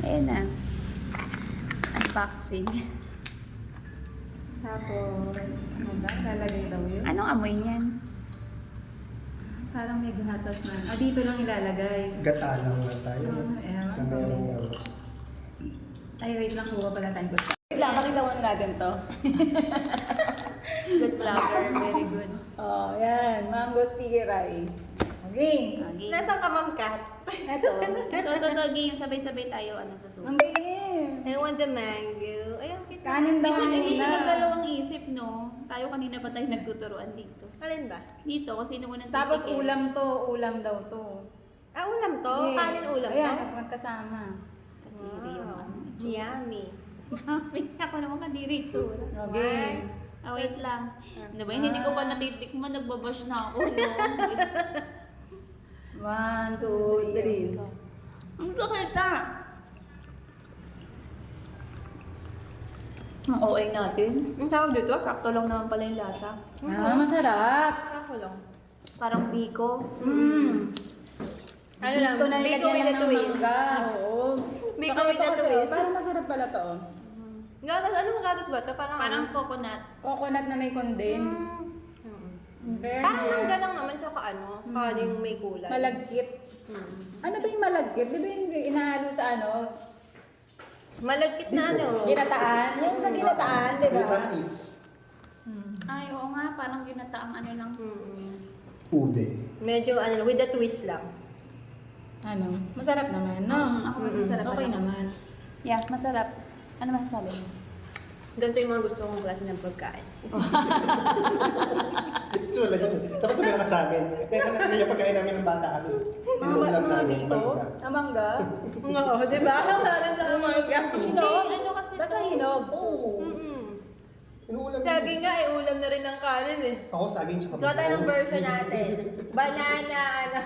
Ayan na. Unboxing. Tapos, ano ba? Lalagay daw yun. Anong amoy niyan? Parang may gatas na. Ah, dito lang ilalagay. Gatalang lang tayo. Ewan Sa ko. merong Ay, wait lang. Kuha pala tayong good. Wait lang, pakita mo natin to. Good flower. Very good. Oh, yan. Mango sticky rice. Okay. Okay. Nasaan ka, Ma'am Kat? Ito. Ito, game. Sabay-sabay tayo. Ano sa Ang susunod? game. I want the mango. Ayun, kita. Kanin daw Hindi siya muna. nagdalawang isip, no? Tayo kanina pa tayo nagtuturuan dito. Alin ba? Dito, kasi nung unang Tapos titikim. ulam to. Ulam daw to. Ah, ulam to? Kanin ulam Ayan, to? magkasama. Kadiri yung ano. Yummy. Ako naman kadiri, tsura. Okay. Ah, wait lang. Ano ba, hindi ko pa natitikman, nagbabash na ako, no? 1, 2, 3. Ang sakit na! Ang OA natin. Ang tawag dito? Sakto lang naman pala yung lasa. Ah, masarap. Ako lang. Parang biko. Ano lang, Dito na biko nilagyan with a lang ng twist. mangga. Oo. Biko Saka with ito a kasi, twist. parang masarap pala to. Gatas, anong gatas ba ito? Parang coconut. Coconut na may condense. Fairness. Parang mangga lang naman, tsaka ano, kaning may kulay. Malagkit. Ano ba yung malagkit? Di ba yung inahalo sa ano? Malagkit na ano. Ginataan? Yung sa ginataan, di ba? Vietnamese. Ay, oo nga, parang ginataang ano lang. Ube. Medyo ano, with a twist lang. Ano? Masarap naman, no? Ako masarap. Okay ano. naman. Yeah, masarap. Ano masasabi mo? Ganito yung mga gusto kong klase ng pagkain. So, wala yun. Dapat tumira ka sa amin. Kaya pagkain namin ng bata kami. Inuulam namin. Mangga. Amangga? Oo, di ba? Meron sa mga Hinog? ano kasi Basta to? hinog. Oo. Inuulam Saging nga, ulam na rin ng kanin eh. Ako saging sa Ito tayo ng version natin. Banana, ano.